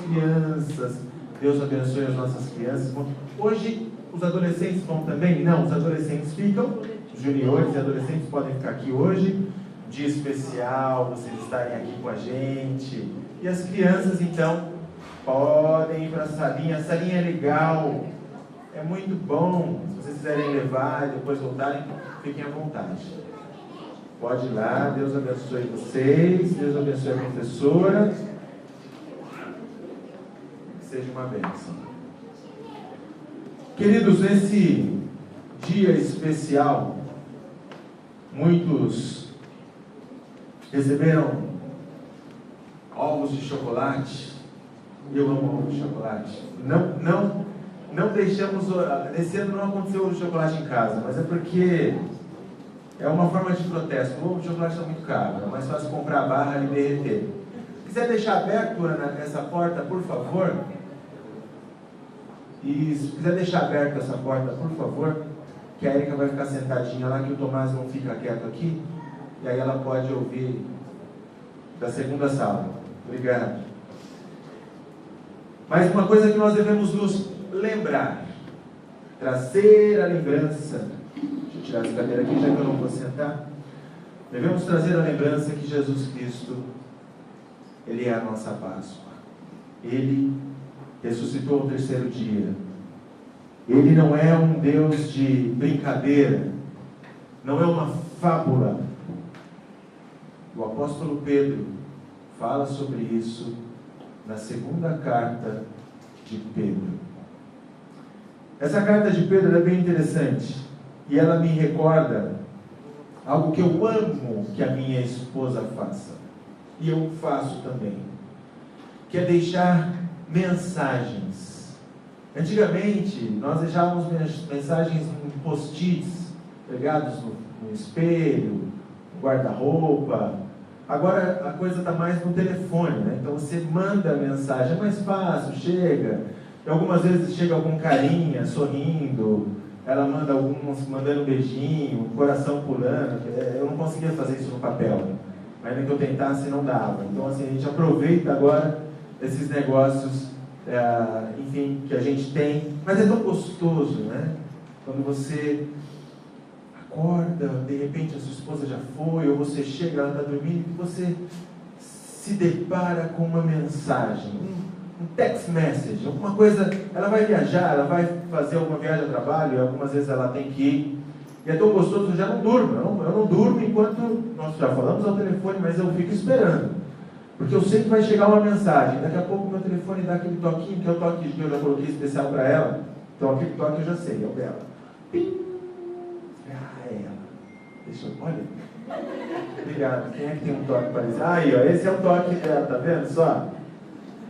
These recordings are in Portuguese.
crianças. Deus abençoe as nossas crianças. Hoje, os adolescentes vão também? Não, os adolescentes ficam. Os juniores e adolescentes podem ficar aqui hoje. Dia especial, vocês estarem aqui com a gente. E as crianças, então, podem ir para a salinha. A salinha é legal, é muito bom. Se vocês quiserem levar e depois voltarem, fiquem à vontade. Pode ir lá, Deus abençoe vocês, Deus abençoe a professora. Que seja uma bênção. Queridos, nesse dia especial, muitos receberam ovos de chocolate. Eu amo ovos de chocolate. Não deixamos, esse ano não aconteceu ovo de chocolate em casa, mas é porque é uma forma de protesto. O ovo de chocolate está muito caro, é mais fácil comprar a barra e derreter. Se quiser deixar aberto, Ana, essa porta, por favor. E se quiser deixar aberta essa porta, por favor, que a Erika vai ficar sentadinha lá, que o Tomás não fica quieto aqui, e aí ela pode ouvir da segunda sala. Obrigado. Mas uma coisa que nós devemos nos lembrar, trazer a lembrança. Deixa eu tirar essa cadeira aqui, já que eu não vou sentar. Devemos trazer a lembrança que Jesus Cristo, Ele é a nossa Páscoa. Ele ressuscitou ao terceiro dia. Ele não é um Deus de brincadeira, não é uma fábula. O apóstolo Pedro fala sobre isso na segunda carta de Pedro. Essa carta de Pedro é bem interessante e ela me recorda algo que eu amo que a minha esposa faça, e eu faço também, que é deixar mensagens. Antigamente nós deixávamos mensagens em post-its pegados no espelho, no guarda-roupa. Agora a coisa está mais no telefone, né? Então você manda a mensagem, é mais fácil, chega. E algumas vezes chega com carinha, sorrindo. Ela manda alguns mandando um beijinho, coração pulando. Eu não conseguia fazer isso no papel, mas nem que eu tentasse não dava. Então assim, a gente aproveita agora esses negócios, enfim, que a gente tem. Mas é tão gostoso, né? Quando você acorda, de repente a sua esposa já foi, ou você chega, ela está dormindo, e você se depara com uma mensagem, um text message, alguma coisa. Ela vai viajar, ela vai fazer alguma viagem a trabalho, e algumas vezes ela tem que ir, e é tão gostoso, eu já não durmo, eu não durmo enquanto nós já falamos ao telefone, mas eu fico esperando, porque eu sei que vai chegar uma mensagem. Daqui a pouco o meu telefone dá aquele toquinho, que é o toque que eu já coloquei especial para ela. Então aquele toque eu já sei, é o dela. Pim! Deixa eu... Olha. Obrigado. Quem é que tem um toque parecido? Aí, ó, esse é o toque dela, tá vendo só?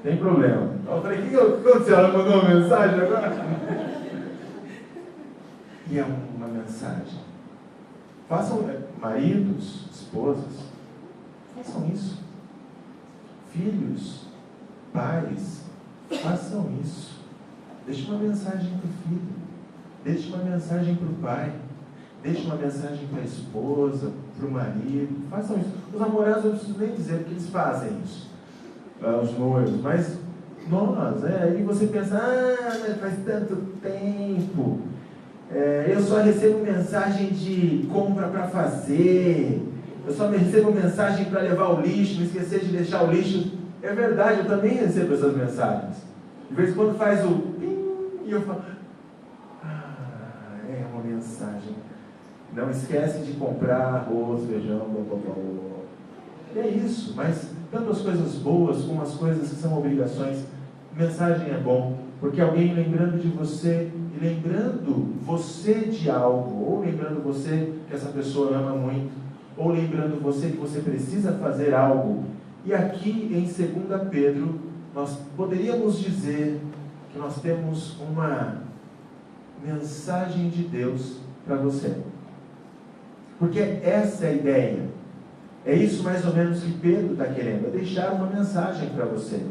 Tem problema. Eu falei, o que aconteceu? Ela mandou uma mensagem agora? E é uma mensagem. Façam, maridos, esposas, façam isso. Filhos, pais, façam isso. Deixe uma mensagem para o filho. Deixe uma mensagem para o pai. Deixe uma mensagem para a esposa, para o marido. Façam isso. Os namorados eu não preciso nem dizer porque eles fazem isso. Os noivos. Mas nós, aí você pensa, mas faz tanto tempo. Eu só recebo mensagem de compra para fazer. Eu só recebo mensagem para levar o lixo, não esquecer de deixar o lixo. É verdade, eu também recebo essas mensagens. De vez em quando faz o pim e eu falo, é uma mensagem. Não esquece de comprar arroz, feijão, blá, blá, blá, blá. E é isso, mas tanto as coisas boas como as coisas que são obrigações, mensagem é bom, porque alguém lembrando de você, e lembrando você de algo, ou lembrando você que essa pessoa ama muito, ou lembrando você que você precisa fazer algo. E aqui em 2 Pedro, nós poderíamos dizer que nós temos uma mensagem de Deus para você. Porque essa é a ideia. É isso mais ou menos que Pedro está querendo, é deixar uma mensagem para você,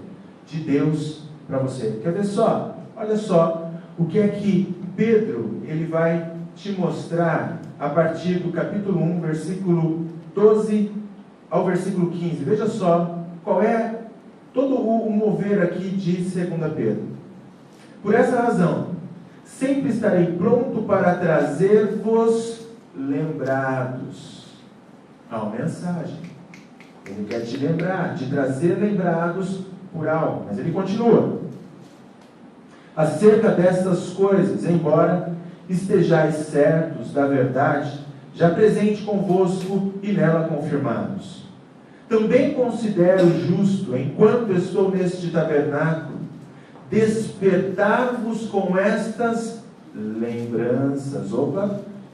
de Deus para você. Quer ver só? Olha só o que é que Pedro ele vai te mostrar a partir do capítulo 1, versículo 12 ao versículo 15. Veja só qual é todo o mover aqui de 2 Pedro. Por essa razão, sempre estarei pronto para trazer-vos lembrados. Há uma mensagem. Ele quer te lembrar, te trazer lembrados por algo. Mas ele continua. Acerca destas coisas, embora estejais certos da verdade, já presente convosco e nela confirmados. Também considero justo, enquanto estou neste tabernáculo, despertar-vos com estas lembranças.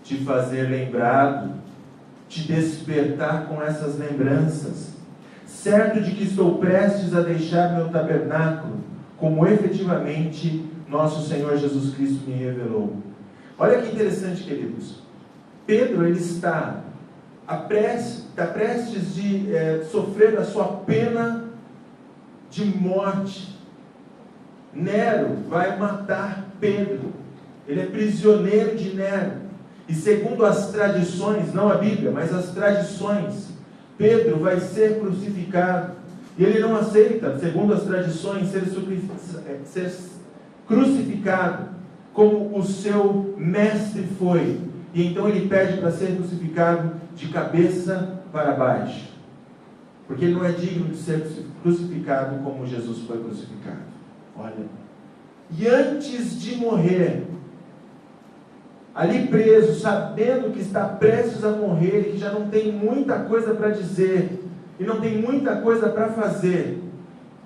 Te fazer lembrado, te despertar com essas lembranças, certo de que estou prestes a deixar meu tabernáculo, como efetivamente nosso Senhor Jesus Cristo me revelou. Olha que interessante, queridos. Pedro, ele está prestes de sofrer a sua pena de morte. Nero vai matar Pedro. Ele é prisioneiro de Nero. E segundo as tradições, não a Bíblia, mas as tradições, Pedro vai ser crucificado. E ele não aceita, segundo as tradições, ser crucificado como o seu mestre foi. E então ele pede para ser crucificado de cabeça para baixo. Porque ele não é digno de ser crucificado como Jesus foi crucificado. Olha. E antes de morrer, ali preso, sabendo que está prestes a morrer e que já não tem muita coisa para dizer e não tem muita coisa para fazer,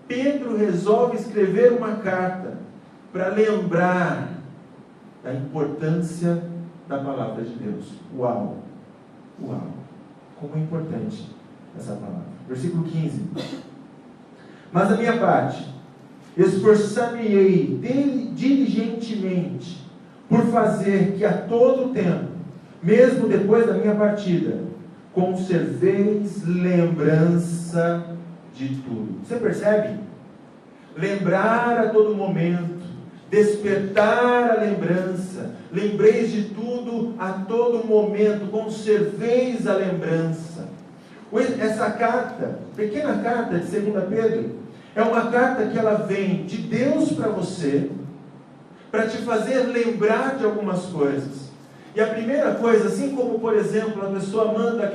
Pedro resolve escrever uma carta para lembrar da importância da palavra de Deus. Uau! Uau! Como é importante essa palavra. Versículo 15. Mas da minha parte, esforçar-me-ei diligentemente por fazer que a todo tempo, mesmo depois da minha partida, conserveis lembrança de tudo. Você percebe? Lembrar a todo momento, despertar a lembrança, lembreis de tudo a todo momento, conserveis a lembrança. Essa carta, pequena carta de 2 Pedro, é uma carta que ela vem de Deus para você, para te fazer lembrar de algumas coisas. E a primeira coisa, assim como, por exemplo, a pessoa manda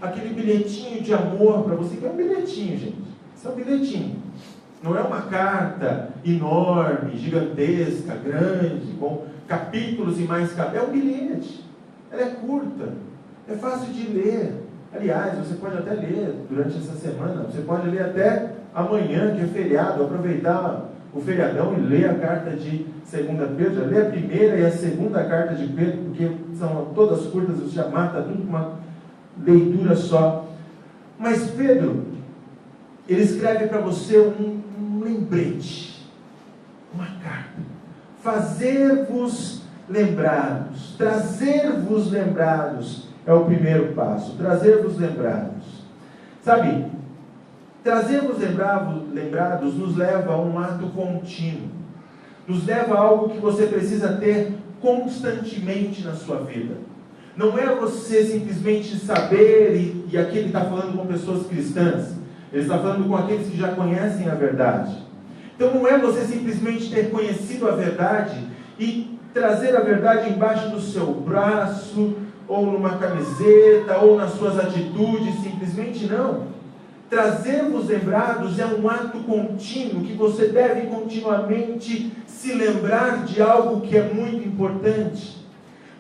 aquele bilhetinho de amor para você, que é um bilhetinho, gente. Isso é um bilhetinho. Não é uma carta enorme, gigantesca, grande, com capítulos e mais capítulos. É um bilhete. Ela é curta. É fácil de ler. Aliás, você pode até ler durante essa semana. Você pode ler até amanhã, que é feriado, aproveitar o feriadão e ler a carta de 2 Pedro. Já lê a primeira e a segunda carta de Pedro, porque são todas curtas, você já mata tudo com uma leitura só. Mas Pedro, ele escreve para você um lembrete, uma carta. Fazer-vos lembrados, trazer-vos lembrados é o primeiro passo. Trazer-vos lembrados. Sabe, trazer-vos lembrados nos leva a um ato contínuo. Nos leva a algo que você precisa ter constantemente na sua vida. Não é você simplesmente saber, e aqui ele está falando com pessoas cristãs, ele está falando com aqueles que já conhecem a verdade. Então não é você simplesmente ter conhecido a verdade e trazer a verdade embaixo do seu braço, ou numa camiseta, ou nas suas atitudes, simplesmente não. Trazer-vos lembrados é um ato contínuo, que você deve continuamente se lembrar de algo que é muito importante.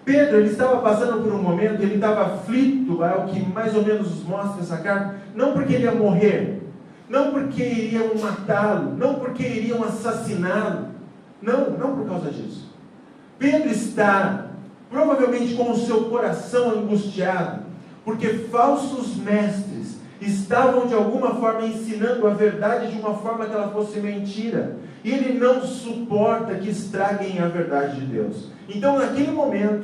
Pedro, ele estava passando por um momento, ele estava aflito, é o que mais ou menos mostra essa carta, não porque ele ia morrer, não porque iriam matá-lo, não porque iriam assassiná-lo, não por causa disso. Pedro está provavelmente com o seu coração angustiado, porque falsos mestres estavam de alguma forma ensinando a verdade de uma forma que ela fosse mentira, e ele não suporta que estraguem a verdade de Deus. Então naquele momento,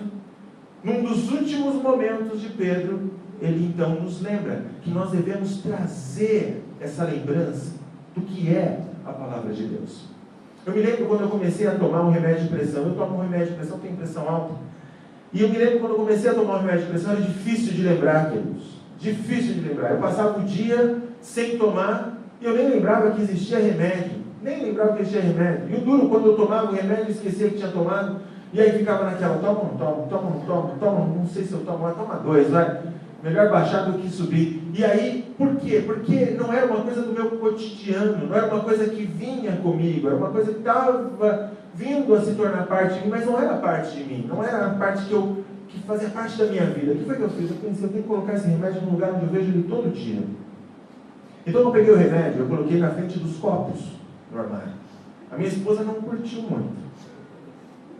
num dos últimos momentos de Pedro, ele então nos lembra que nós devemos trazer essa lembrança do que é a palavra de Deus. Eu me lembro quando eu comecei a tomar um remédio de pressão. Eu tomo um remédio de pressão, tenho pressão alta. E eu me lembro quando eu comecei a tomar um remédio de pressão, era difícil de lembrar, queridos. Difícil de lembrar. Eu passava o dia sem tomar, E eu nem lembrava que existia remédio. Nem lembrava que existia remédio. E o duro, quando eu tomava o remédio, eu esquecia que tinha tomado. E aí ficava naquela, toma, não sei se eu tomo, mas toma 2, vai. Melhor baixar do que subir. E aí, por quê? Porque não era uma coisa do meu cotidiano, não era uma coisa que vinha comigo, era uma coisa que estava vindo a se tornar parte de mim, mas não era parte de mim, não era a parte que fazia parte da minha vida. O que foi que eu fiz? Eu pensei, eu tenho que colocar esse remédio num lugar onde eu vejo ele todo dia. Então eu peguei o remédio, eu coloquei na frente dos copos no armário. A minha esposa não curtiu muito.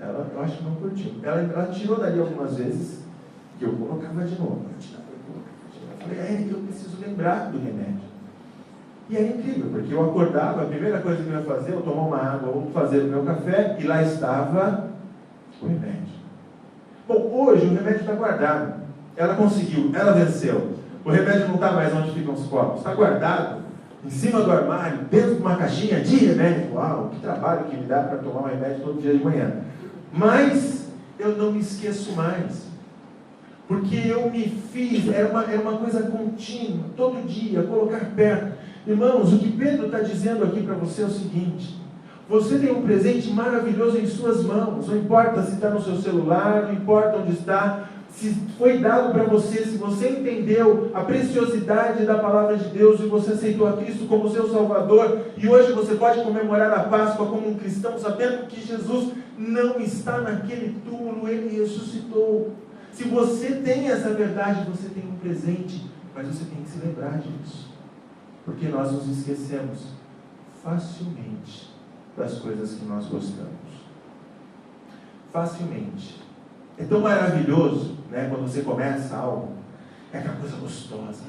Eu acho que não curtiu. Ela tirou dali algumas vezes, que eu colocava de novo. Eu falei, Eric, eu preciso lembrar do remédio. E era incrível, porque eu acordava, a primeira coisa que eu ia fazer, eu tomar uma água ou fazer o meu café, e lá estava o remédio. Bom, hoje o remédio está guardado. Ela conseguiu, ela venceu. O remédio não está mais onde ficam os copos, está guardado em cima do armário, dentro de uma caixinha de remédio. Uau, que trabalho que me dá para tomar um remédio todo dia de manhã. Mas eu não me esqueço mais. Porque eu me fiz, era uma coisa contínua, todo dia, colocar perto. Irmãos, o que Pedro está dizendo aqui para você é o seguinte: você tem um presente maravilhoso em suas mãos, não importa se está no seu celular, não importa onde está, se foi dado para você, se você entendeu a preciosidade da palavra de Deus e você aceitou a Cristo como seu Salvador, e hoje você pode comemorar a Páscoa como um cristão, sabendo que Jesus não está naquele túmulo, Ele ressuscitou. Se você tem essa verdade, você tem um presente, mas você tem que se lembrar disso, porque nós nos esquecemos facilmente das coisas que nós gostamos. Facilmente. É tão maravilhoso, né, quando você começa algo, é aquela coisa gostosa.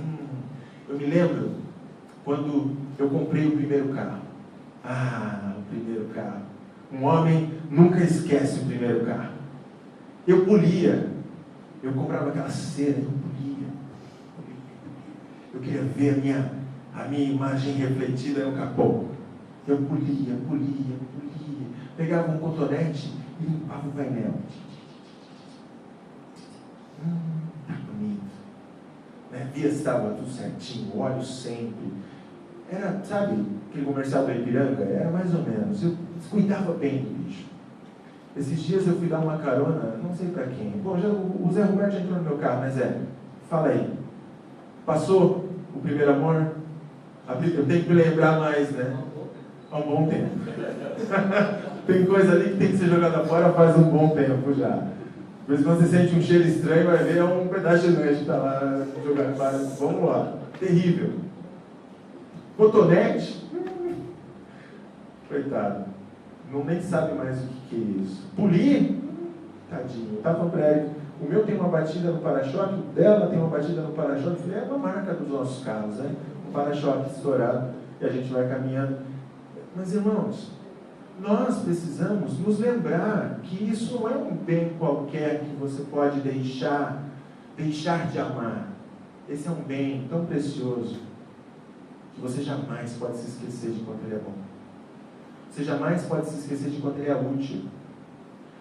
Eu me lembro quando eu comprei o primeiro carro. O primeiro carro. Um homem nunca esquece o primeiro carro. Eu polia. Eu comprava aquela cera, eu polia. Eu queria ver a minha imagem refletida no capô. Eu polia. Pegava um cotonete e limpava o painel. Tá bonito. Né? Via se estava tudo certinho, óleo sempre. Era, sabe, aquele comercial da Ipiranga? Era mais ou menos. Eu cuidava bem do bicho. Esses dias eu fui dar uma carona, não sei para quem. Bom, o Zé Roberto já entrou no meu carro, mas fala aí. Passou o primeiro amor? Eu tenho que me lembrar mais, né? Há um bom tempo. Tem coisa ali que tem que ser jogada fora faz um bom tempo já. Por isso, quando você sente um cheiro estranho, vai ver, é um pedaço de lanche que está lá jogando fora. Vamos lá. Terrível. Cotonete? Coitado. Não nem sabe mais o que é isso. Polir? Tadinho. Eu estava falando para ele, o meu tem uma batida no para-choque, o dela tem uma batida no para-choque. Eu falei, é uma marca dos nossos carros, né? Um para-choque estourado e a gente vai caminhando. Mas, irmãos, nós precisamos nos lembrar que isso não é um bem qualquer que você pode deixar de amar. Esse é um bem tão precioso que você jamais pode se esquecer de quanto ele é bom. Você jamais pode se esquecer de quanto ele é útil.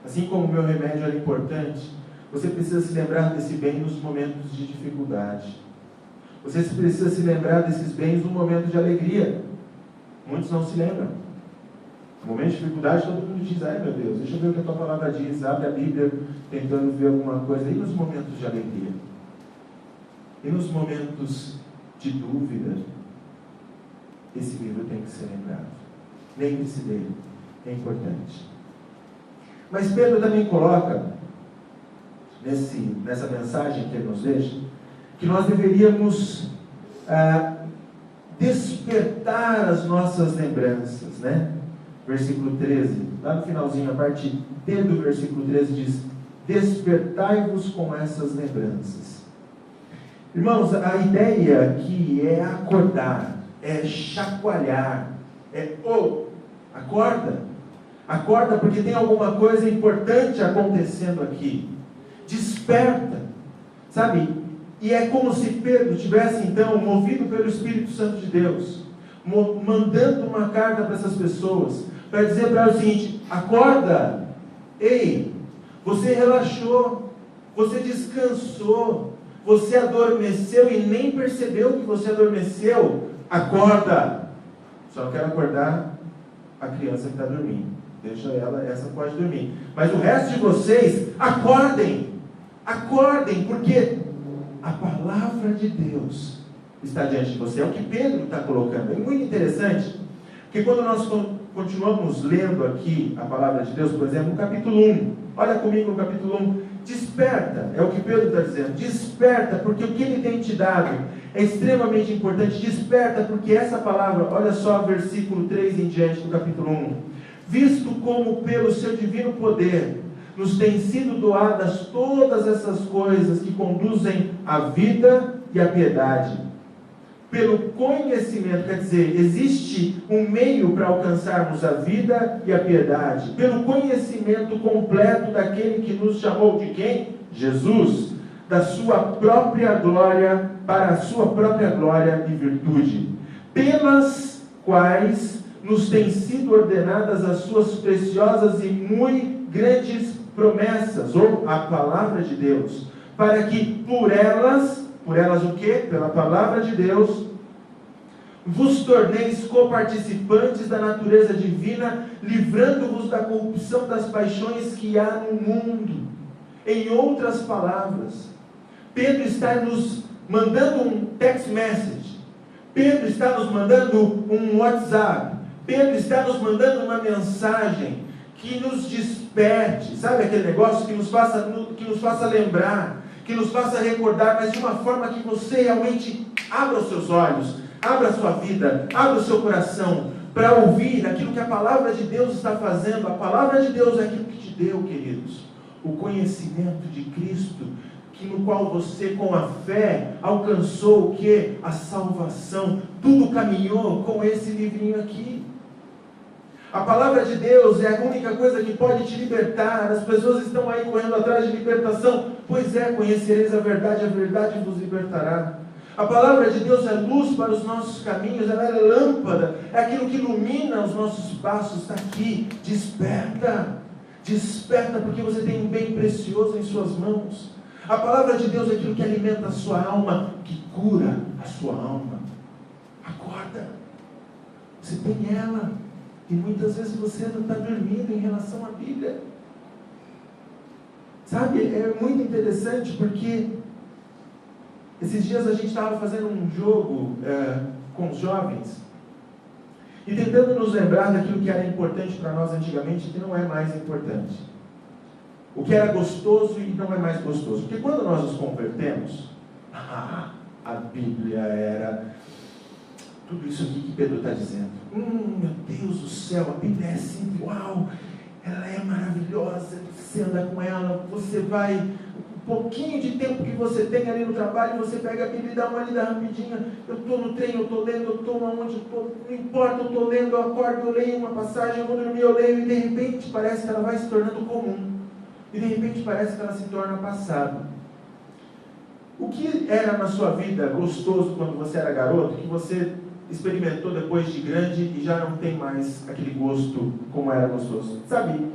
Assim como o meu remédio era importante, você precisa se lembrar desse bem nos momentos de dificuldade. Você precisa se lembrar desses bens no momento de alegria. Muitos não se lembram. No momento de dificuldade, todo mundo diz, ai meu Deus, deixa eu ver o que a tua palavra diz, abre a Bíblia tentando ver alguma coisa. E nos momentos de alegria? E nos momentos de dúvida? Esse livro tem que ser lembrado. Lembre-se dele, é importante. Mas Pedro também coloca, nessa mensagem que ele nos deixa, que nós deveríamos despertar as nossas lembranças, né? Versículo 13, lá no finalzinho, a parte D do versículo 13 diz, despertai-vos com essas lembranças. Irmãos, a ideia aqui é acordar, é chacoalhar, acorda porque tem alguma coisa importante acontecendo aqui, desperta, sabe? E é como se Pedro tivesse então, movido pelo Espírito Santo de Deus, mandando uma carta para essas pessoas, para dizer para elas o seguinte, acorda, ei, você relaxou, você descansou, você adormeceu e nem percebeu que você adormeceu, acorda, Só não quero acordar a criança que está dormindo. Deixa ela, essa pode dormir. Mas o resto de vocês, acordem. Acordem, porque a palavra de Deus está diante de você. É o que Pedro está colocando. É muito interessante, porque quando nós continuamos lendo aqui a palavra de Deus, por exemplo, no capítulo 1. Olha comigo no capítulo 1. Desperta, é o que Pedro está dizendo. Desperta, porque o que ele tem te dado é extremamente importante. Desperta, porque essa palavra, olha só versículo 3 em diante do capítulo 1. Visto como pelo seu divino poder nos têm sido doadas todas essas coisas que conduzem à vida e à piedade. Pelo conhecimento, quer dizer, existe um meio para alcançarmos a vida e a piedade. Pelo conhecimento completo daquele que nos chamou de quem? Jesus. Da sua própria glória, para a sua própria glória e virtude. Pelas quais nos têm sido ordenadas as suas preciosas e muito grandes promessas, ou a palavra de Deus, para que por elas o quê? Pela palavra de Deus, vos torneis coparticipantes da natureza divina, livrando-vos da corrupção das paixões que há no mundo. Em outras palavras, Pedro está nos mandando um text message, Pedro está nos mandando um WhatsApp, Pedro está nos mandando uma mensagem que nos desperte, sabe aquele negócio que nos faça lembrar, que nos faça recordar, mas de uma forma que você realmente abra os seus olhos, abra a sua vida, abra o seu coração, para ouvir aquilo que a palavra de Deus está fazendo. A palavra de Deus é aquilo que te deu, queridos, o conhecimento de Cristo, no qual você com a fé alcançou o que? A salvação. Tudo caminhou com esse livrinho aqui. A palavra de Deus é a única coisa que pode te libertar. As pessoas estão aí correndo atrás de libertação. Pois é, conhecereis a verdade vos libertará. A palavra de Deus é luz para os nossos caminhos, ela é lâmpada, é aquilo que ilumina os nossos passos. Está aqui, desperta, desperta, porque você tem um bem precioso em suas mãos. A palavra de Deus é aquilo que alimenta a sua alma, que cura a sua alma. Acorda, você tem ela, e muitas vezes você não está dormindo em relação à Bíblia. Sabe, é muito interessante, porque esses dias a gente estava fazendo um jogo com os jovens, e tentando nos lembrar daquilo que era importante para nós antigamente, que não é mais importante. O que era gostoso e não é mais gostoso. Porque quando nós nos convertemos, a Bíblia era tudo isso aqui que Pedro está dizendo. Meu Deus do céu, a Bíblia é assim, uau, ela é maravilhosa, você anda com ela, você vai, um pouquinho de tempo que você tem ali no trabalho, você pega a Bíblia e dá uma lida rapidinha. Eu estou no trem, eu estou lendo, eu estou onde eu estou, não importa, eu estou lendo, eu acordo, eu leio uma passagem, eu vou dormir, eu leio, e de repente parece que ela vai se tornando comum. E de repente parece que ela se torna passado. O que era na sua vida gostoso quando você era garoto, que você experimentou depois de grande e já não tem mais aquele gosto como era gostoso? Sabe,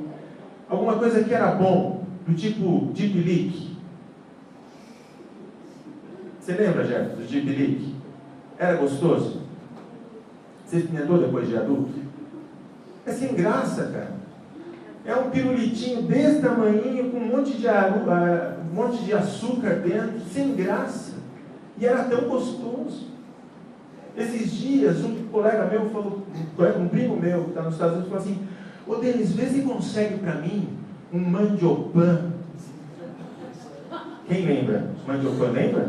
alguma coisa que era bom, do tipo Deep Leak. Você lembra, Jeff, do Deep Leak? Era gostoso? Você experimentou depois de adulto? É sem graça, cara. É um pirulitinho desse tamanhinho, com um monte de açúcar dentro, sem graça. E era tão gostoso. Esses dias, um colega meu falou, um primo meu que está nos Estados Unidos, falou assim: ô Denis, vê se consegue para mim um mandiopan. Quem lembra? Mandiopan, lembra?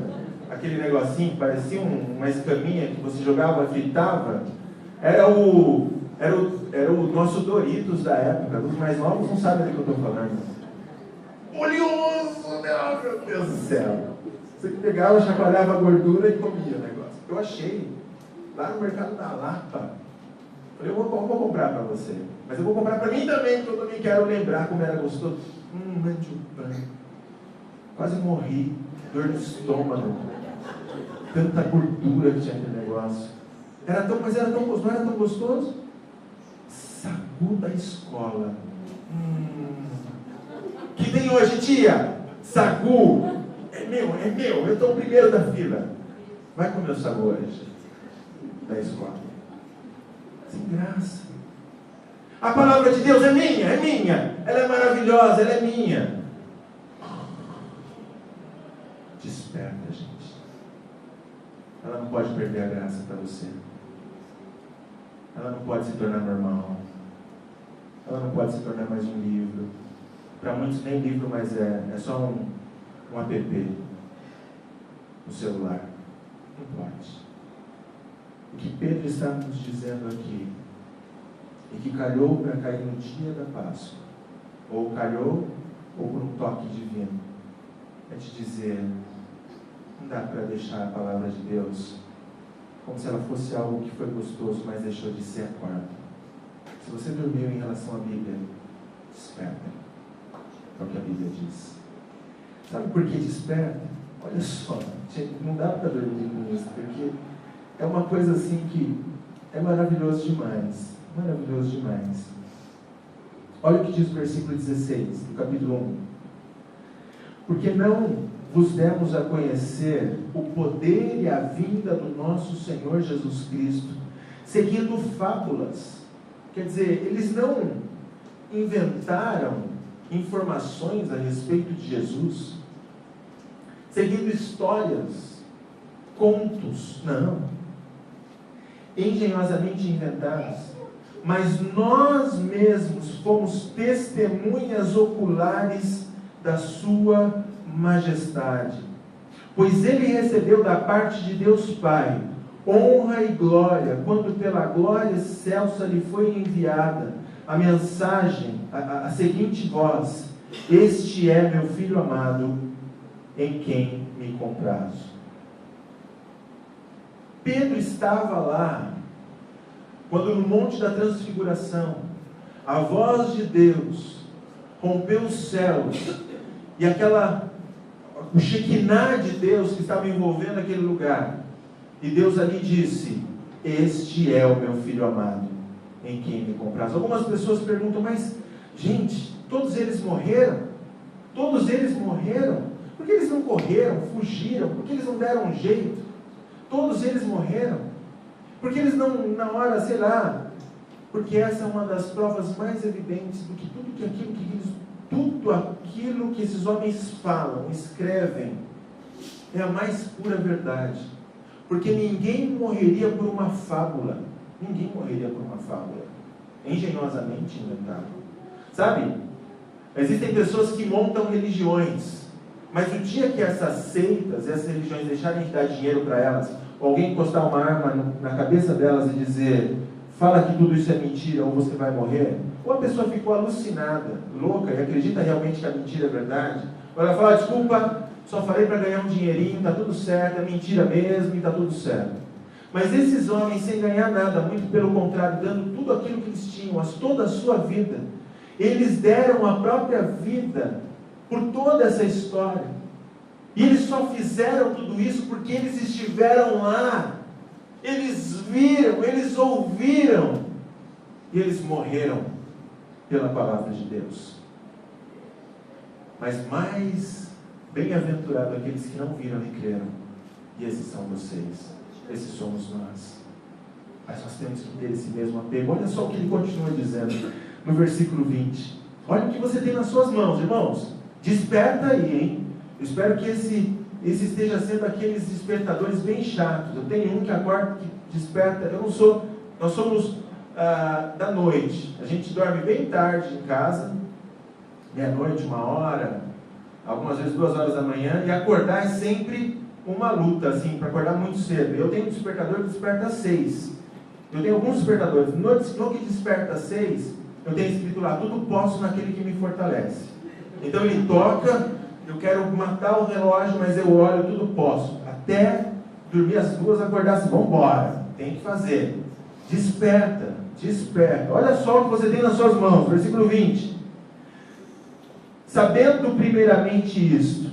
Aquele negocinho, parecia uma escaminha que você jogava, fritava. Era o nosso Doritos da época. Os mais novos não sabem do que eu estou falando. Oleoso, meu Deus do céu. Você pegava, chacoalhava a gordura e comia o negócio. Eu achei lá no mercado da Lapa. Falei, eu vou comprar para você. Mas eu vou comprar para mim também, porque eu também quero lembrar como era gostoso. Mandiopan. Quase morri. Dor no estômago. Tanta gordura que tinha aquele negócio. Mas era tão gostoso. Não era tão gostoso? Sagu da escola. Que tem hoje, tia? Sagu. É meu. Eu estou o primeiro da fila. Vai comer o sagu hoje da escola. Sem graça. A palavra de Deus é minha. Ela é maravilhosa, ela é minha. Desperta, gente. Ela não pode perder a graça para você. Ela não pode se tornar normal. Ela não pode se tornar mais um livro. Para muitos nem livro mais é só um app no celular. Não pode. O que Pedro está nos dizendo aqui, e que calhou para cair no dia da Páscoa, ou calhou, ou por um toque divino, é te dizer, não dá para deixar a palavra de Deus como se ela fosse algo que foi gostoso, mas deixou de ser a quarta. Se você dormiu em relação à Bíblia, desperta. É o que a Bíblia diz. Sabe por que desperta? Olha só, não dá para dormir com isso, porque é uma coisa assim que é maravilhoso demais. Maravilhoso demais. Olha o que diz o versículo 16 do capítulo 1. Porque não vos demos a conhecer o poder e a vinda do nosso Senhor Jesus Cristo, seguindo fábulas. Quer dizer, eles não inventaram informações a respeito de Jesus, seguindo histórias, contos, não. Engenhosamente inventados. Mas nós mesmos fomos testemunhas oculares da sua majestade. Pois ele recebeu da parte de Deus Pai honra e glória, quando pela glória excelsa lhe foi enviada a mensagem, a seguinte voz: este é meu Filho amado, em quem me comprazo. Pedro estava lá, quando no Monte da Transfiguração, a voz de Deus rompeu os céus, e o Shekinah de Deus que estava envolvendo aquele lugar, e Deus ali disse: este é o meu Filho amado, em quem me comprazo. Algumas pessoas perguntam, mas gente, todos eles morreram? Todos eles morreram? Por que eles não correram, fugiram? Por que eles não deram um jeito? Todos eles morreram. Porque eles não, na hora, sei lá, porque essa é uma das provas mais evidentes do que tudo aquilo que esses homens falam, escrevem, é a mais pura verdade. Porque ninguém morreria por uma fábula. Ninguém morreria por uma fábula. Engenhosamente inventado. Sabe? Existem pessoas que montam religiões, mas o dia que essas seitas, essas religiões deixarem de dar dinheiro para elas, ou alguém encostar uma arma na cabeça delas e dizer: fala que tudo isso é mentira ou você vai morrer, ou a pessoa ficou alucinada, louca, e acredita realmente que a mentira é verdade, ou ela fala: desculpa, só falei para ganhar um dinheirinho, está tudo certo, é mentira mesmo e está tudo certo. Mas esses homens, sem ganhar nada, muito pelo contrário, dando tudo aquilo que eles tinham, toda a sua vida, eles deram a própria vida por toda essa história. E eles só fizeram tudo isso porque eles estiveram lá. Eles viram, eles ouviram. E eles morreram pela palavra de Deus. Mas mais bem-aventurado aqueles que não viram e creram. E esses são vocês. Esses somos nós. Mas nós temos que ter esse mesmo apego. Olha só o que ele continua dizendo no versículo 20. Olha o que você tem nas suas mãos, irmãos. Desperta aí, hein? Eu espero que esse esteja sendo aqueles despertadores bem chatos. Eu tenho um que acorda, que desperta. Nós somos da noite. A gente dorme bem tarde em casa, meia-noite, 1h, algumas vezes 2h da manhã, e acordar é sempre uma luta, assim, para acordar muito cedo. Eu tenho um despertador que desperta às 6. Eu tenho alguns despertadores. No que desperta às 6, eu tenho escrito lá: tudo posso naquele que me fortalece. Então ele toca, eu quero matar o relógio, mas eu olho, tudo posso. Até dormir às 2, acordar assim: vamos embora, tem que fazer. Desperta, desperta. Olha só o que você tem nas suas mãos, versículo 20. Sabendo primeiramente isto,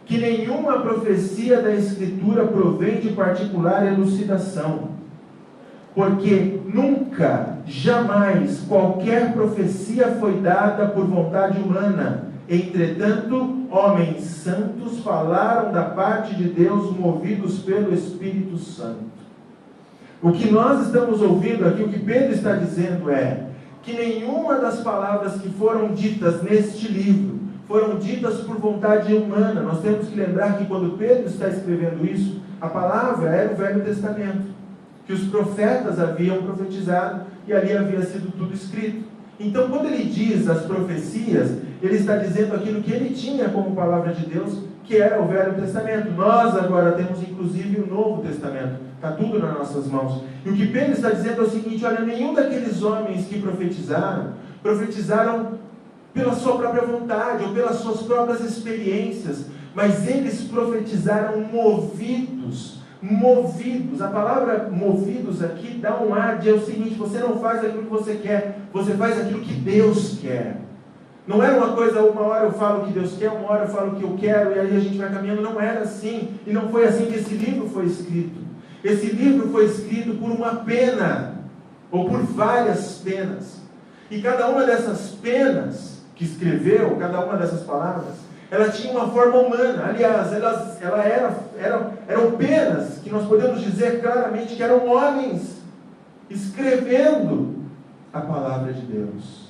que nenhuma profecia da Escritura provém de particular elucidação, porque nunca, jamais, qualquer profecia foi dada por vontade humana. Entretanto, homens santos falaram da parte de Deus, movidos pelo Espírito Santo. O que nós estamos ouvindo aqui, o que Pedro está dizendo é que nenhuma das palavras que foram ditas neste livro foram ditas por vontade humana. Nós temos que lembrar que quando Pedro está escrevendo isso, a palavra era o Velho Testamento, que os profetas haviam profetizado e ali havia sido tudo escrito. Então, quando ele diz as profecias, ele está dizendo aquilo que ele tinha como palavra de Deus, que era o Velho Testamento. Nós agora temos inclusive o Novo Testamento, está tudo nas nossas mãos. E o que Pedro está dizendo é o seguinte: olha, nenhum daqueles homens que profetizaram pela sua própria vontade ou pelas suas próprias experiências, mas eles profetizaram movidos. A palavra movidos aqui dá um ar de é o seguinte: você não faz aquilo que você quer, você faz aquilo que Deus quer. Não era uma coisa, uma hora eu falo o que Deus quer, uma hora eu falo o que eu quero, e aí a gente vai caminhando. Não era assim, e não foi assim que esse livro foi escrito. Esse livro foi escrito por uma pena, ou por várias penas, e cada uma dessas penas que escreveu, cada uma dessas palavras, ela tinha uma forma humana. Aliás, eram penas que nós podemos dizer claramente que eram homens escrevendo a palavra de Deus.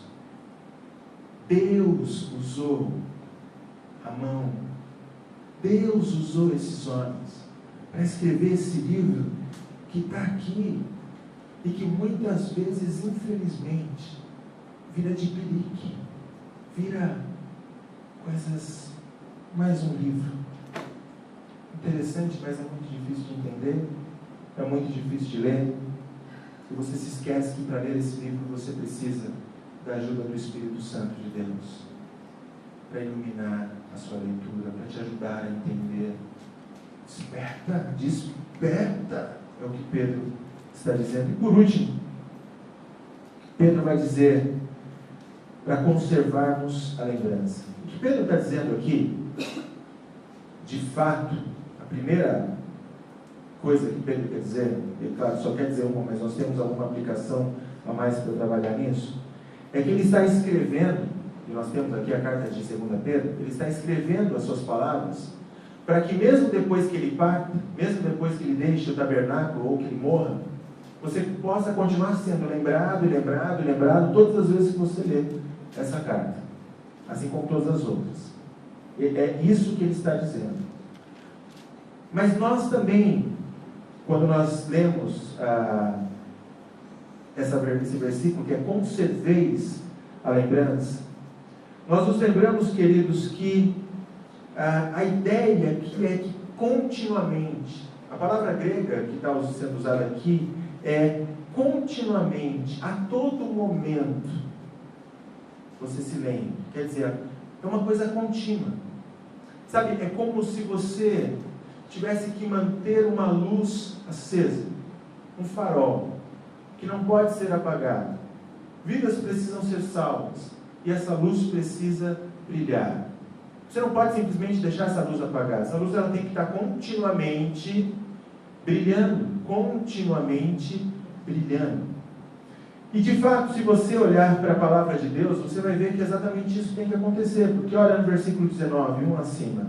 Deus usou a mão, Deus usou esses homens para escrever esse livro que está aqui e que muitas vezes, infelizmente, vira de pelique, vira coisas, mais um livro. Interessante, mas é muito difícil de entender, é muito difícil de ler, e você se esquece que para ler esse livro você precisa da ajuda do Espírito Santo de Deus, para iluminar a sua leitura, para te ajudar a entender. Desperta, é o que Pedro está dizendo. E por último, Pedro vai dizer para conservarmos a lembrança. O que Pedro está dizendo aqui, de fato, a primeira coisa que Pedro quer dizer, e claro, só quer dizer uma, mas nós temos alguma aplicação a mais para trabalhar nisso, é que ele está escrevendo, e nós temos aqui a carta de 2 Pedro, ele está escrevendo as suas palavras, para que mesmo depois que ele parta, mesmo depois que ele deixe o tabernáculo ou que ele morra, você possa continuar sendo lembrado todas as vezes que você lê essa carta, assim como todas as outras. É isso que ele está dizendo. Mas nós também, quando nós lemos esse versículo, que é conserveis a lembrança, nós nos lembramos, queridos, que a ideia aqui é que continuamente, a palavra grega que está sendo usada aqui é continuamente, a todo momento, você se lembre. Quer dizer, é uma coisa contínua. Sabe, é como se você tivesse que manter uma luz acesa, um farol, que não pode ser apagado. Vidas precisam ser salvas, e essa luz precisa brilhar. Você não pode simplesmente deixar essa luz apagada. Essa luz ela tem que estar continuamente brilhando, E de fato, se você olhar para a palavra de Deus, você vai ver que exatamente isso tem que acontecer. Porque olha no versículo 19, um acima,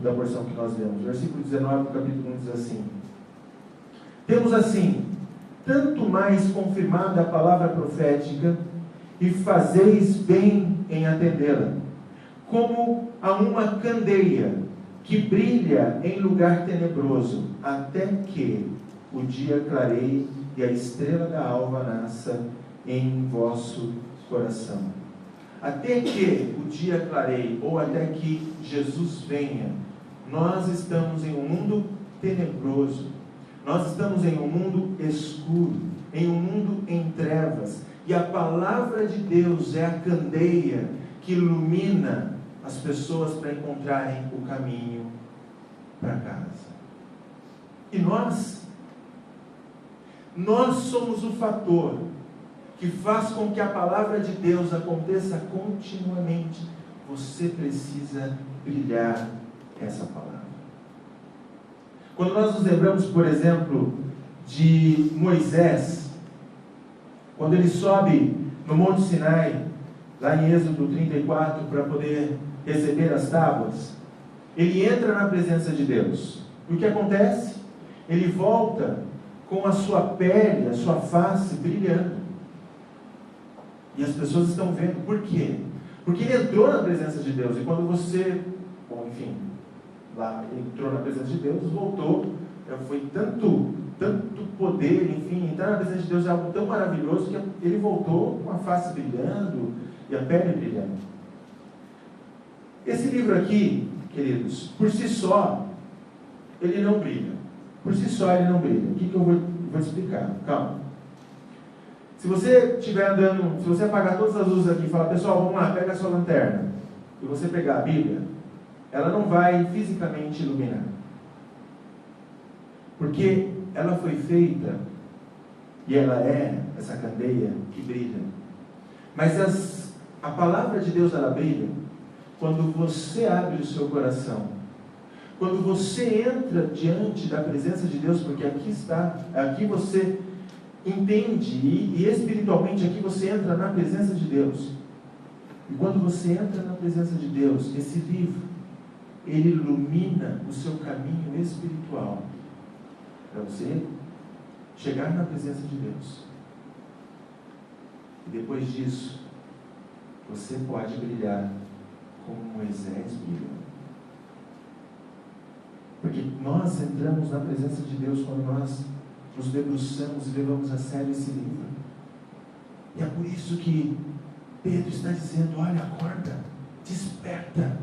da porção que nós lemos. Versículo 19 do capítulo 1 diz assim: temos assim, tanto mais confirmada a palavra profética, e fazeis bem em atendê-la, como a uma candeia que brilha em lugar tenebroso, até que o dia clareie e a estrela da alva nasça em vosso coração. Até que o dia clareie, ou até que Jesus venha, nós estamos em um mundo tenebroso, nós estamos em um mundo escuro, em um mundo em trevas, e a palavra de Deus é a candeia que ilumina as pessoas para encontrarem o caminho para casa. E nós somos o fator que faz com que a palavra de Deus aconteça continuamente. Você precisa brilhar essa palavra. Quando nós nos lembramos, por exemplo, de Moisés, quando ele sobe no Monte Sinai, lá em Êxodo 34, para poder receber as tábuas, ele entra na presença de Deus. E o que acontece? ele volta com a sua pele, a sua face brilhando. E as pessoas estão vendo. Por quê? Porque ele entrou na presença de Deus. E quando você, lá entrou na presença de Deus, voltou. Foi tanto poder, enfim, entrar na presença de Deus é algo tão maravilhoso que ele voltou com a face brilhando e a pele brilhando. Esse livro aqui, queridos, por si só, ele não brilha. Por si só ele não brilha. O que eu vou explicar? Calma. Se você estiver andando, se você apagar todas as luzes aqui e falar, pessoal, vamos lá, pega a sua lanterna, e você pegar a Bíblia, ela não vai fisicamente iluminar. Porque ela foi feita, e ela é essa candeia que brilha. Mas a palavra de Deus, ela brilha quando você abre o seu coração. Quando você entra diante da presença de Deus, porque aqui está, aqui você entende, e espiritualmente aqui você entra na presença de Deus. E quando você entra na presença de Deus, esse livro, ele ilumina o seu caminho espiritual, para você chegar na presença de Deus. E depois disso, você pode brilhar como Moisés brilhou. Porque nós entramos na presença de Deus quando nós nos debruçamos e levamos a sério esse livro. E é por isso que Pedro está dizendo, olha, acorda, desperta.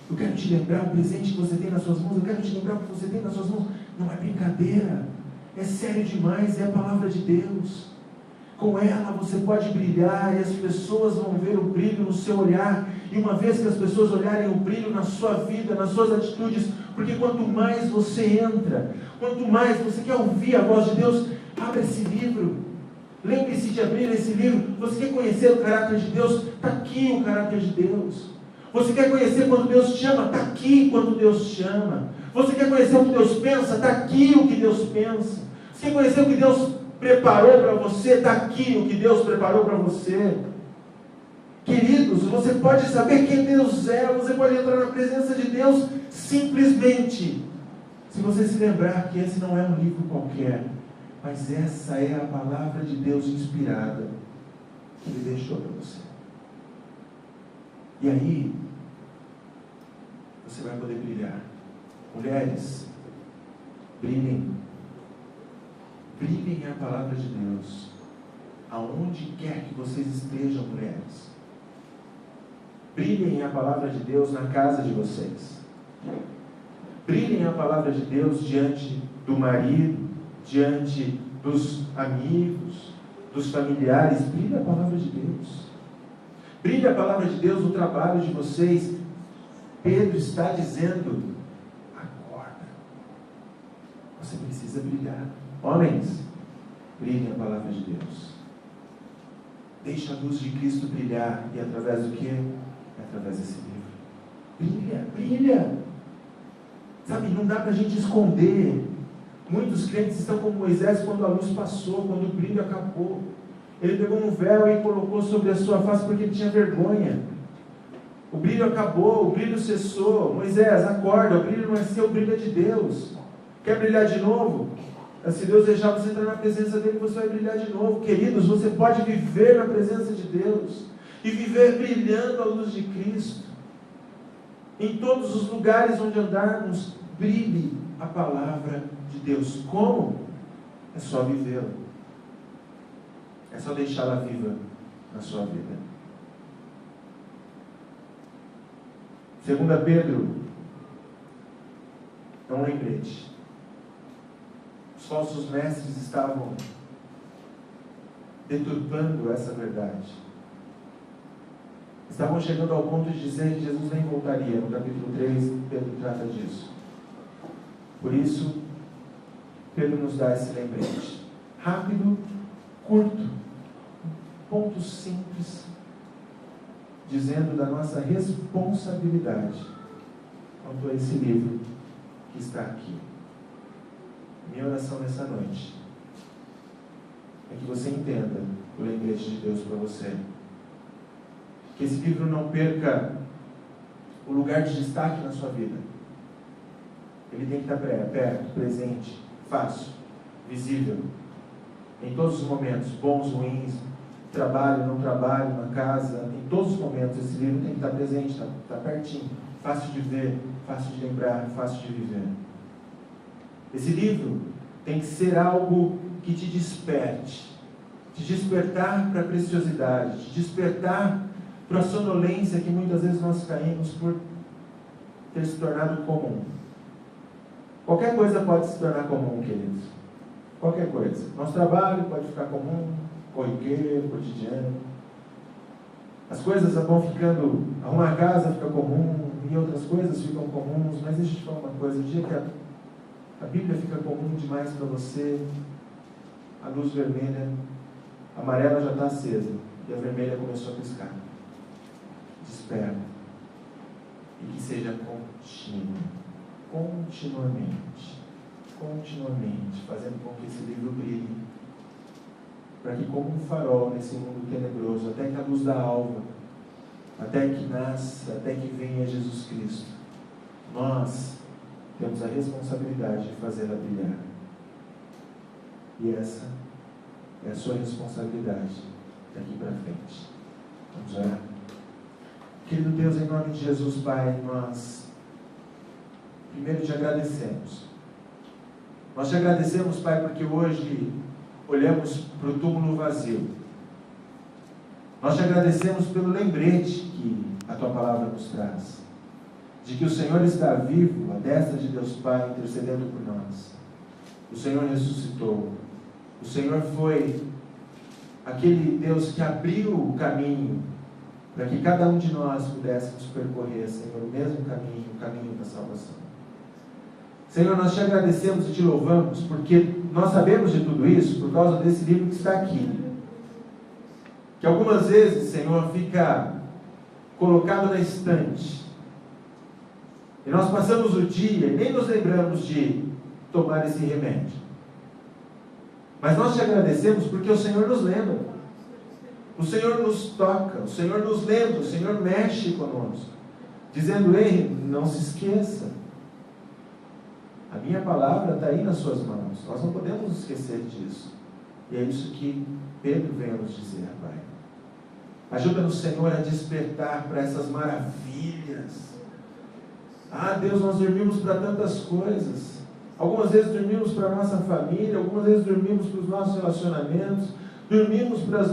Eu quero te lembrar o presente que você tem nas suas mãos, eu quero te lembrar o que você tem nas suas mãos. Não é brincadeira, é sério demais, é a palavra de Deus. Com ela você pode brilhar e as pessoas vão ver o brilho no seu olhar. E uma vez que as pessoas olharem o brilho na sua vida, nas suas atitudes, porque quanto mais você entra, quanto mais você quer ouvir a voz de Deus, abre esse livro. Lembre-se de abrir esse livro. Você quer conhecer o caráter de Deus? Está aqui o caráter de Deus. Você quer conhecer quando Deus te chama? Está aqui quando Deus te chama. Você quer conhecer o que Deus pensa? Está aqui o que Deus pensa. Você quer conhecer o que Deus preparou para você? Está aqui o que Deus preparou para você. Queridos, você pode saber quem Deus é, você pode entrar na presença de Deus simplesmente se você se lembrar que esse não é um livro qualquer, mas essa é a palavra de Deus inspirada que Ele deixou para você. E aí você vai poder brilhar. Mulheres, brilhem a palavra de Deus aonde quer que vocês estejam, mulheres. Brilhem a palavra de Deus na casa de vocês. Brilhem a palavra de Deus diante do marido, diante dos amigos, dos familiares. Brilhe a palavra de Deus. Brilhe a palavra de Deus no trabalho de vocês. Pedro está dizendo, acorda. Você precisa brilhar. Homens, brilhem a palavra de Deus. Deixa a luz de Cristo brilhar. E através do quê? Através desse livro. Brilha. Sabe, não dá para a gente esconder. Muitos crentes estão como Moisés quando a luz passou, quando o brilho acabou. Ele pegou um véu e colocou sobre a sua face porque ele tinha vergonha. O brilho acabou, o brilho cessou. Moisés, acorda, o brilho não é seu, o brilho é de Deus. Quer brilhar de novo? Se Deus deixar você entrar na presença dele, você vai brilhar de novo. Queridos, você pode viver na presença de Deus e viver brilhando a luz de Cristo. Em todos os lugares onde andarmos, brilhe a palavra de Deus. Como? É só vivê-la. É só deixá-la viva na sua vida. 2 Pedro é um lembrete. Os falsos mestres estavam deturpando essa verdade. Estavam chegando ao ponto de dizer que Jesus nem voltaria. No capítulo 3, Pedro trata disso. Por isso, Pedro nos dá esse lembrete. Rápido, curto, ponto simples, dizendo da nossa responsabilidade quanto a esse livro que está aqui. Minha oração nessa noite é que você entenda o lembrete de Deus para você. Que esse livro não perca o lugar de destaque na sua vida. Ele tem que estar perto, presente, fácil, visível, em todos os momentos, bons, ruins, trabalho, não trabalho, na casa, em todos os momentos esse livro tem que estar presente, está pertinho, fácil de ver, fácil de lembrar, fácil de viver. Esse livro tem que ser algo que te desperte, te despertar para a preciosidade, te despertar para a sonolência que muitas vezes nós caímos por ter se tornado comum. Qualquer coisa pode se tornar comum, queridos. Qualquer coisa. Nosso trabalho pode ficar comum, corriqueiro, cotidiano. As coisas vão ficando, arrumar a casa fica comum, e outras coisas ficam comuns, mas deixa eu te falar uma coisa, o dia que a Bíblia fica comum demais para você, a luz vermelha, a amarela já está acesa, e a vermelha começou a piscar. Desperta. E que seja contínuo, continuamente, fazendo com que esse livro brilhe, para que como um farol nesse mundo tenebroso, até que a luz da alva, até que nasça, até que venha Jesus Cristo, nós temos a responsabilidade de fazê-la brilhar. E essa é a sua responsabilidade daqui para frente. Vamos orar? Querido Deus, em nome de Jesus, Pai, nós primeiro te agradecemos. Nós te agradecemos, Pai, porque hoje olhamos para o túmulo vazio. Nós te agradecemos pelo lembrete que a Tua Palavra nos traz, de que o Senhor está vivo, à destra de Deus Pai, intercedendo por nós. O Senhor ressuscitou. O Senhor foi aquele Deus que abriu o caminho para que cada um de nós pudéssemos percorrer, Senhor, o mesmo caminho, o caminho da salvação. Senhor, nós te agradecemos e te louvamos, porque nós sabemos de tudo isso por causa desse livro que está aqui. Que algumas vezes, Senhor, fica colocado na estante. E nós passamos o dia e nem nos lembramos de tomar esse remédio. Mas nós te agradecemos porque o Senhor nos lembra. O Senhor nos toca, o Senhor nos lembra, o Senhor mexe conosco, dizendo: ei, não se esqueça, a minha palavra está aí nas suas mãos, nós não podemos nos esquecer disso. E é isso que Pedro vem a nos dizer, Pai. Ajuda-nos, Senhor, a despertar para essas maravilhas. Ah, Deus, nós dormimos para tantas coisas. Algumas vezes dormimos para a nossa família, algumas vezes dormimos para os nossos relacionamentos, dormimos para os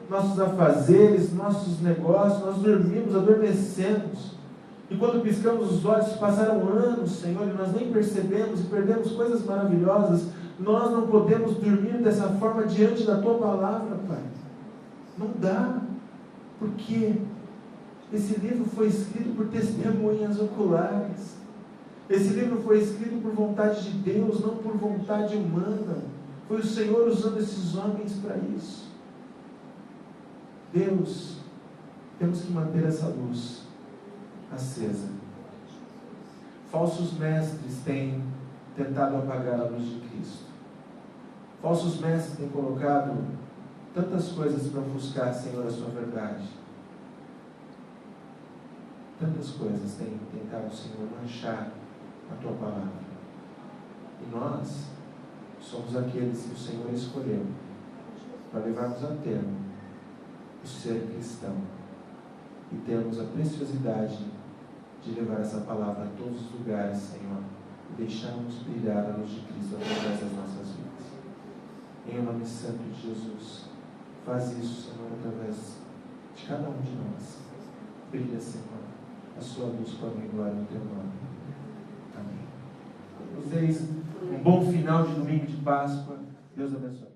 nossos afazeres, nossos negócios, nós dormimos, adormecemos. E quando piscamos os olhos, passaram anos, Senhor, e nós nem percebemos e perdemos coisas maravilhosas. Nós não podemos dormir dessa forma diante da Tua Palavra, Pai. Não dá. Porque esse livro foi escrito por testemunhas oculares. Esse livro foi escrito por vontade de Deus, não por vontade humana. Foi o Senhor usando esses homens para isso. Deus, temos que manter essa luz acesa. Falsos mestres têm tentado apagar a luz de Cristo. Falsos mestres têm colocado tantas coisas para ofuscar, Senhor, a sua verdade. Tantas coisas têm tentado, Senhor, manchar a Tua Palavra. E nós somos aqueles que o Senhor escolheu para levarmos a termo o ser cristão e termos a preciosidade de levar essa palavra a todos os lugares, Senhor, e deixarmos brilhar a luz de Cristo através das nossas vidas. Em nome santo de Jesus, faz isso, Senhor, através de cada um de nós. Brilha, Senhor, a sua luz para a glória no Teu nome. Amém. Vocês, um bom final de domingo de Páscoa. Deus abençoe.